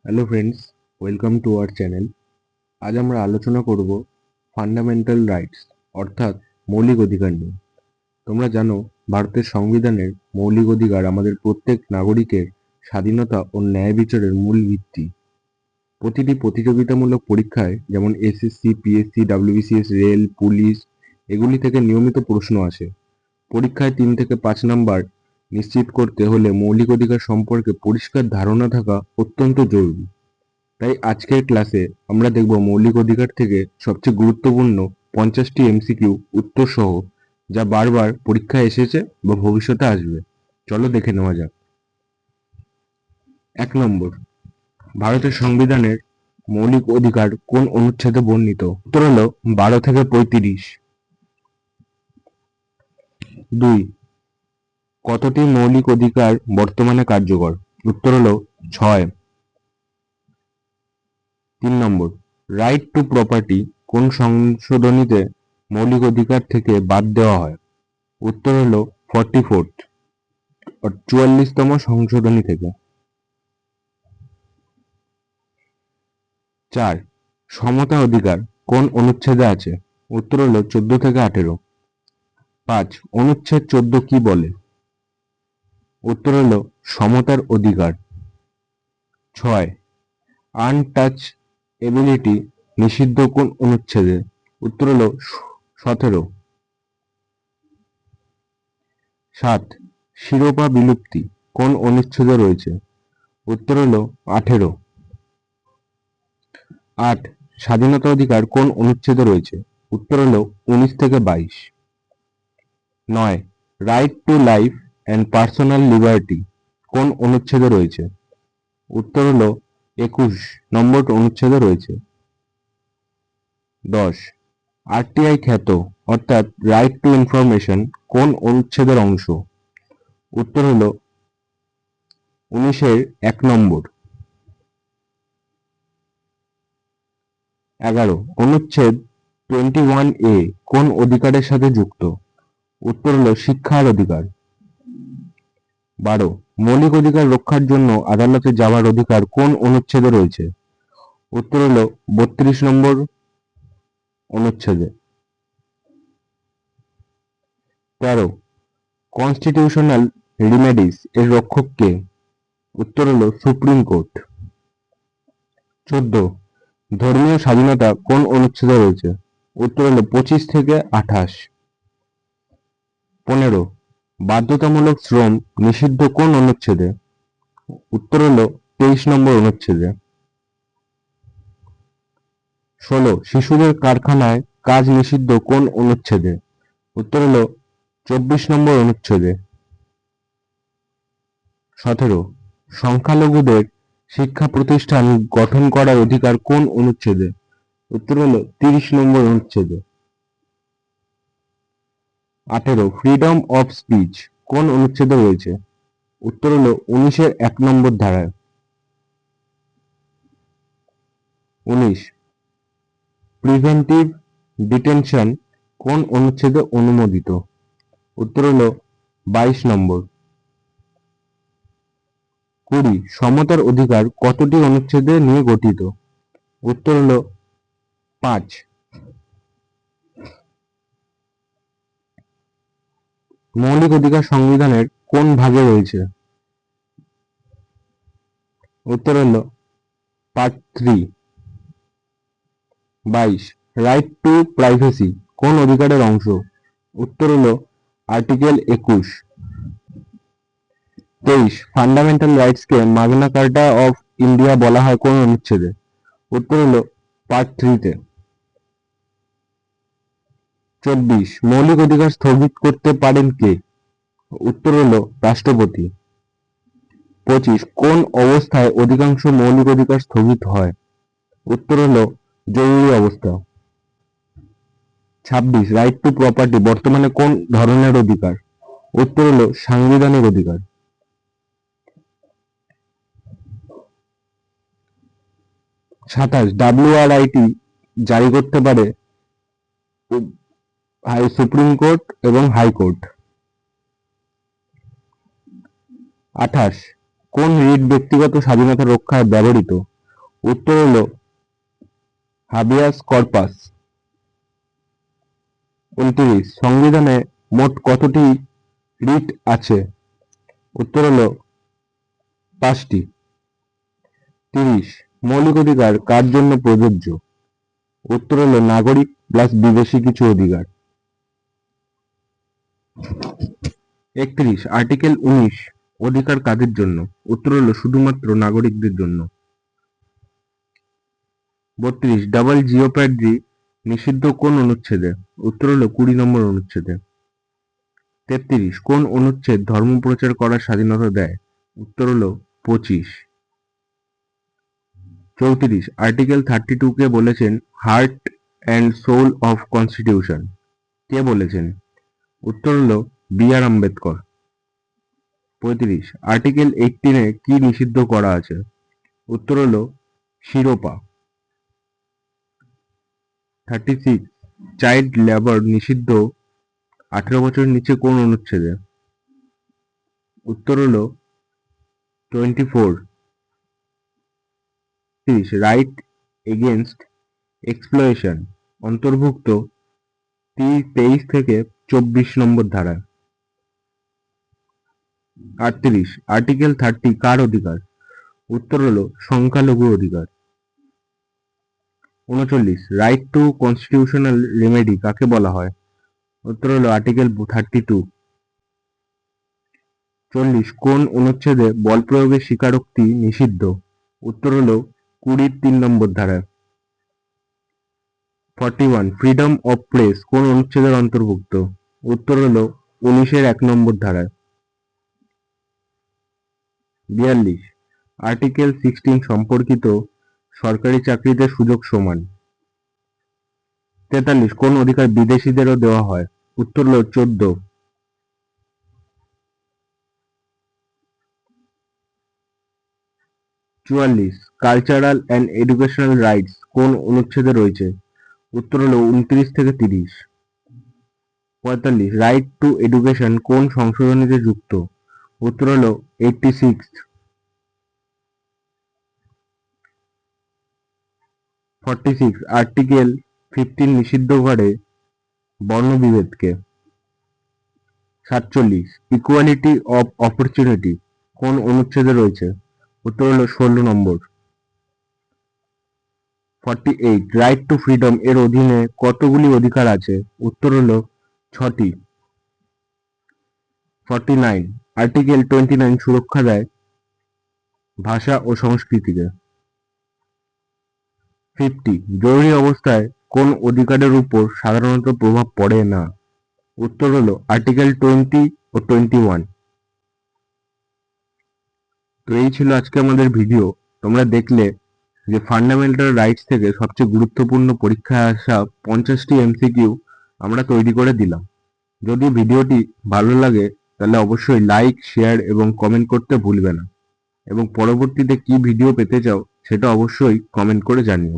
Hello friends, welcome to our channel. আজ আমরা আলোচনা করব ফান্ডামেন্টাল রাইটস অর্থাৎ মৌলিক অধিকার নিয়ে। তোমরা জানো, ভারতের সংবিধানের মৌলিক অধিকার আমাদের প্রত্যেক নাগরিকের স্বাধীনতা ও ন্যায় বিচারের মূল ভিত্তি। প্রতিটি প্রতিযোগিতামূলক পরীক্ষায় যেমন SSC, PSC, WBCS, rail, police এগুলি থেকে নিয়মিত প্রশ্ন আসে। পরীক্ষায় 3 থেকে 5 নাম্বার নিশ্চিত করতে হলে মৌলিক অধিকার সম্পর্কে পরিষ্কার ধারণা থাকা অত্যন্ত জরুরি। তাই আজকের ক্লাসে আমরা দেখব মৌলিক অধিকার থেকে সবচেয়ে গুরুত্বপূর্ণ 50টি এমসিকিউ উত্তর সহ, যা বারবার পরীক্ষায় এসেছে বা ভবিষ্যতে আসবে। চলো দেখে নেওয়া যাক। 1 নম্বর, ভারতের সংবিধানের মৌলিক অধিকার কোন অনুচ্ছেদে বর্ণিত? উত্তর হলো 12 থেকে 35। 2, কতটি মৌলিক অধিকার বর্তমানে কার্যকর? উত্তর হলো 6। 3 নম্বর, রাইট টু প্রপার্টি কোন সংশোধনীতে মৌলিক অধিকার থেকে বাদ দেওয়া হয়? উত্তর হলো 44th, 44তম সংশোধনী থেকে। 4, সমতা অধিকার কোন অনুচ্ছেদে আছে? উত্তর হলো 14 থেকে 18। 5, অনুচ্ছেদ 14 কি বলে? উত্তর হলো সমতার অধিকার। 6, আনটাচএবিলিটি নিষিদ্ধ কোন অনুচ্ছেদে? উত্তর হলো 17। 7, শিরোপা বিলুপ্তি কোন অনুচ্ছেদে রয়েছে? উত্তর হলো 18। 8, স্বাধীনতা অধিকার কোন অনুচ্ছেদে রয়েছে? উত্তর হলো 19 থেকে 22। 9, right to life and personal liberty কোন অনুচ্ছেদে রয়েছে? উত্তর হলো 21 নম্বর অনুচ্ছেদে রয়েছে। 10, আরটিআই খ্যাত অর্থাৎ রাইট টু ইনফরমেশন কোন অনুচ্ছেদের অংশ? উত্তর হলো 19-এর 1 নম্বর। 11, অনুচ্ছেদ 21A কোন অধিকারের সাথে যুক্ত? উত্তর হলো শিক্ষার অধিকার। 12, মৌলিক অধিকার রক্ষার জন্য আদালতে যাওয়ার অধিকার কোন অনুচ্ছেদে রয়েছে? উত্তর হলো 32 নম্বর অনুচ্ছেদে। 13, কনস্টিটিউশনাল রিমেডিস এর রক্ষক কে? উত্তর হলো সুপ্রিম কোর্ট। 14, ধর্মীয় স্বাধীনতা কোন অনুচ্ছেদে রয়েছে? উত্তর হলো 25 থেকে 28। 15, বাধ্যতামূলক শ্রম নিষিদ্ধ কোন অনুচ্ছেদে? উত্তর হলো 23 নম্বর অনুচ্ছেদে। 16, শিশুদের কারখানায় কাজ নিষিদ্ধ কোন অনুচ্ছেদে? উত্তর হলো 24 নম্বর অনুচ্ছেদে। 17, সংখ্যালঘুদের শিক্ষা প্রতিষ্ঠান গঠন করার অধিকার কোন অনুচ্ছেদে? উত্তর হলো 30 নম্বর অনুচ্ছেদে। 18, ফ্রিডম অফ স্পিচ কোন অনুচ্ছেদে রয়েছে? উত্তর হলো 19-এর 1 নম্বর ধারায়। 19, প্রিভেন্টিভ ডিটেনশন কোন অনুচ্ছেদে অনুমোদিত? উত্তর হলো 22 নম্বর। 20, সমতার অধিকার কতটি অনুচ্ছেদে নিয়ে গঠিত? উত্তর হলো 5। মৌলিক অধিকার সংবিধানের কোন ভাগে রয়েছে? উত্তর হলো পার্ট 3। 22, রাইট টু প্রাইভেসি কোন অধিকারের অংশ? উত্তর হলো আর্টিকেল 21। 23, ফান্ডামেন্টাল রাইটসকে মাগনা কার্টা অফ ইন্ডিয়া বলা হয় কোন অনুচ্ছেদে? উত্তর হলো পার্ট 3-তে। 24, মৌলিক অধিকার স্থগিত করতে পারেন কে? উত্তর হলো রাষ্ট্রপতি। 25, কোন অবস্থায় অধিকাংশ মৌলিক অধিকার স্থগিত হয়? উত্তর হলো জরুরি অবস্থা। 26, রাইট টু প্রপার্টি বর্তমানে কোন ধরনের অধিকার? উত্তর হলো সাংবিধানিক অধিকার। 27, ডাব্লিউআরআইটি জারি করতে পারে সুপ্রিম কোর্ট এবং হাইকোর্ট। 28, কোন রিট ব্যক্তিগত স্বাধীনতা রক্ষায় ব্যবহৃত? উত্তর হলো হাবিয়াস কর্পাস। 29, সংবিধানে মোট কতটি রিট আছে? উত্তর হলো 5টি। 30, মৌলিক অধিকার কার জন্য প্রযোজ্য? উত্তর হলো নাগরিক প্লাস বিদেশি কিছু অধিকার। 31, আর্টিকেল 19 অধিকার কাদের জন্য? উত্তর হলো শুধুমাত্র নাগরিকদের জন্য। 32, ডাবল জিওপ্যাডি নিষিদ্ধ কোন অনুচ্ছেদে? উত্তর হলো 20 নম্বর অনুচ্ছেদে। 33, কোন অনুচ্ছেদ ধর্ম প্রচার করার স্বাধীনতা দেয়? উত্তর হলো 25। 34, আর্টিকেল 32 কে বলেছেন heart and soul of constitution? কে বলেছেন? উত্তর হলো বি.আর. আম্বেদকর। 35, আর্টিকেল 18 কি নিষিদ্ধ করা আছে? উত্তর হলো শিরোপা। 36, চাইল্ড লেবার নিষিদ্ধ 18 বছরের নিচে কোন অনুচ্ছেদে? উত্তর হলো 24। 30, রাইট এগেইনস্ট এক্সপ্লয়েশন অন্তর্ভুক্ত 23 থেকে 24 নম্বর ধারায়। 38, আর্টিকেল 30 কার অধিকার? উত্তর হলো সংখ্যালঘু অধিকার। 39, রাইট টু কনস্টিটিউশনাল রেমেডি কাকে বলা হয়? উত্তর হলো আর্টিকেল 32। 40, কোন অনুচ্ছেদে বল প্রয়োগের স্বীকারোক্তি নিষিদ্ধ? উত্তর হলো 20 3 নম্বর ধারায়। 41, ফ্রিডম অফ প্রেস কোন অনুচ্ছেদের অন্তর্ভুক্ত? উত্তর হলো 19 1 নম্বর ধারায়। 42, আর্টিকেল 16 সম্পর্কিত সরকারি চাকরিতে সুযোগ সমান। 43, কোন অধিকার বিদেশিদেরও দেওয়া হয়? উত্তর হলো 14। 44, কালচারাল অ্যান্ড এডুকেশনাল রাইটস কোন অনুচ্ছেদে রয়েছে? উত্তর হলো 29 থেকে 30। 45, রাইট টু এডুকেশন কোন সংশোধনীতে যুক্ত? উত্তর হলো 86। 46, আর্টিকেল 15 নিষিদ্ধ করে বর্ণবিভেদকে। 47, ইকুয়ালিটি অফ অপরচুনিটি কোন অনুচ্ছেদে রয়েছে? উত্তর হলো 16 নম্বর। 48, রাইট টু ফ্রিডম এর অধীনে কতগুলি অধিকার আছে? উত্তর হলো 6টি। 49, আর্টিকেল 29 সুরক্ষা দেয় ভাষা ও সংস্কৃতিকে। 50, জরুরি অবস্থায় কোন অধিকারের উপর সাধারণত প্রভাব পড়ে না? উত্তর হলো আর্টিকেল 20 ও 21। তো এই ছিল আজকে আমাদের ভিডিও। তোমরা দেখলে যে ফান্ডামেন্টাল রাইটস থেকে সবচেয়ে গুরুত্বপূর্ণ পরীক্ষায় আসা 50টি এমসিকিউ আমরা তৈরি করে দিলাম। যদি ভিডিওটি ভালো লাগে তাহলে অবশ্যই লাইক, শেয়ার এবং কমেন্ট করতে ভুলবে না, এবং পরবর্তীতে কি ভিডিও পেতে চাও সেটা অবশ্যই কমেন্ট করে জানিও।